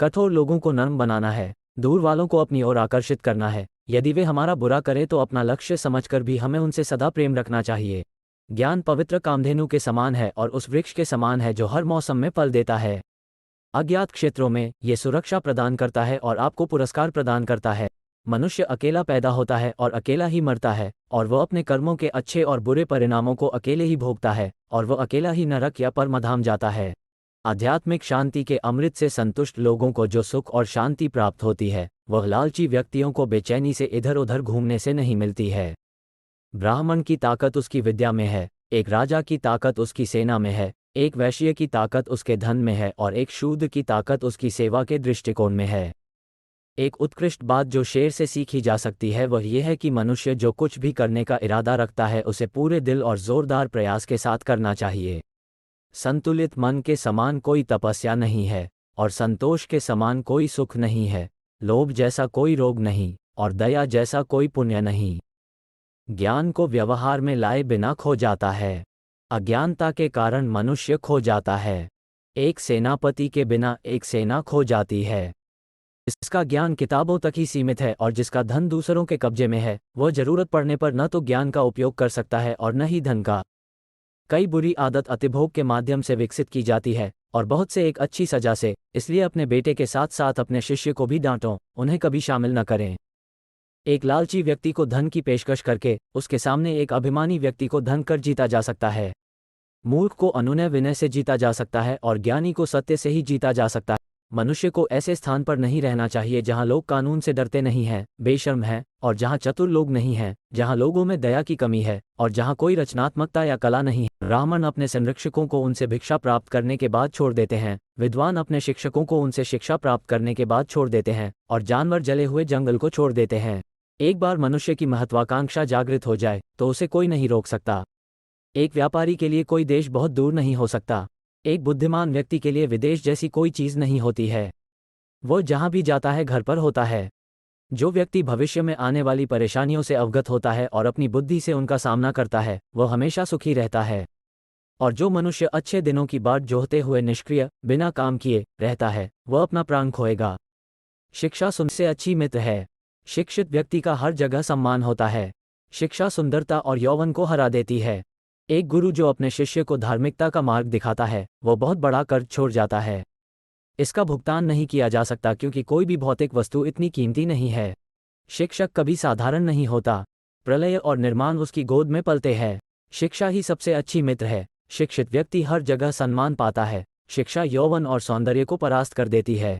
कठोर लोगों को नर्म बनाना है, दूर वालों को अपनी ओर आकर्षित करना है। यदि वे हमारा बुरा करें तो अपना लक्ष्य समझकर भी हमें उनसे सदा प्रेम रखना चाहिए। ज्ञान पवित्र कामधेनु के समान है और उस वृक्ष के समान है जो हर मौसम में फल देता है। अज्ञात क्षेत्रों में ये सुरक्षा प्रदान करता है और आपको पुरस्कार प्रदान करता है। मनुष्य अकेला पैदा होता है और अकेला ही मरता है, और वह अपने कर्मों के अच्छे और बुरे परिणामों को अकेले ही भोगता है, और वह अकेला ही नरक या परमधाम जाता है। आध्यात्मिक शांति के अमृत से संतुष्ट लोगों को जो सुख और शांति प्राप्त होती है, वह लालची व्यक्तियों को बेचैनी से इधर उधर घूमने से नहीं मिलती है। ब्राह्मण की ताकत उसकी विद्या में है, एक राजा की ताकत उसकी सेना में है, एक वैश्य की ताकत उसके धन में है, और एक शूद्र की ताकत उसकी सेवा के दृष्टिकोण में है। एक उत्कृष्ट बात जो शेर से सीखी जा सकती है वह यह है कि मनुष्य जो कुछ भी करने का इरादा रखता है उसे पूरे दिल और जोरदार प्रयास के साथ करना चाहिए। संतुलित मन के समान कोई तपस्या नहीं है, और संतोष के समान कोई सुख नहीं है। लोभ जैसा कोई रोग नहीं, और दया जैसा कोई पुण्य नहीं। ज्ञान को व्यवहार में लाए बिना खो जाता है, अज्ञानता के कारण मनुष्य खो जाता है। एक सेनापति के बिना एक सेना खो जाती है। जिसका ज्ञान किताबों तक ही सीमित है और जिसका धन दूसरों के कब्जे में है, वह जरूरत पड़ने पर न तो ज्ञान का उपयोग कर सकता है और न ही धन का। कई बुरी आदत अतिभोग के माध्यम से विकसित की जाती है, और बहुत से एक अच्छी सजा से। इसलिए अपने बेटे के साथ साथ अपने शिष्य को भी डांटो, उन्हें कभी शामिल न करें। एक लालची व्यक्ति को धन की पेशकश करके उसके सामने एक अभिमानी व्यक्ति को धन कर जीता जा सकता है। मूर्ख को अनुनय विनय से जीता जा सकता है और ज्ञानी को सत्य से ही जीता जा सकता है। मनुष्य को ऐसे स्थान पर नहीं रहना चाहिए जहां लोग कानून से डरते नहीं हैं, बेशर्म हैं, और जहां चतुर लोग नहीं हैं, जहां लोगों में दया की कमी है, और जहां कोई रचनात्मकता या कला नहीं है। ब्राह्मण अपने संरक्षकों को उनसे भिक्षा प्राप्त करने के बाद छोड़ देते हैं, विद्वान अपने शिक्षकों को उनसे शिक्षा प्राप्त करने के बाद छोड़ देते हैं, और जानवर जले हुए जंगल को छोड़ देते हैं। एक बार मनुष्य की महत्वाकांक्षा जागृत हो जाए तो उसे कोई नहीं रोक सकता। एक व्यापारी के लिए कोई देश बहुत दूर नहीं हो सकता। एक बुद्धिमान व्यक्ति के लिए विदेश जैसी कोई चीज नहीं होती है। वो जहां भी जाता है घर पर होता है। जो व्यक्ति भविष्य में आने वाली परेशानियों से अवगत होता है और अपनी बुद्धि से उनका सामना करता है, वह हमेशा सुखी रहता है। और जो मनुष्य अच्छे दिनों की बाट जोहते हुए निष्क्रिय बिना काम किए रहता है, वह अपना प्राण खोएगा। शिक्षा सबसे अच्छी मित्र है। शिक्षित व्यक्ति का हर जगह सम्मान होता है। शिक्षा सुंदरता और यौवन को हरा देती है। एक गुरु जो अपने शिष्य को धार्मिकता का मार्ग दिखाता है, वो बहुत बड़ा कर्ज छोड़ जाता है। इसका भुगतान नहीं किया जा सकता क्योंकि कोई भी भौतिक वस्तु इतनी कीमती नहीं है। शिक्षक कभी साधारण नहीं होता। प्रलय और निर्माण उसकी गोद में पलते हैं। शिक्षा ही सबसे अच्छी मित्र है। शिक्षित व्यक्ति हर जगह सम्मान पाता है। शिक्षा यौवन और सौंदर्य को परास्त कर देती है।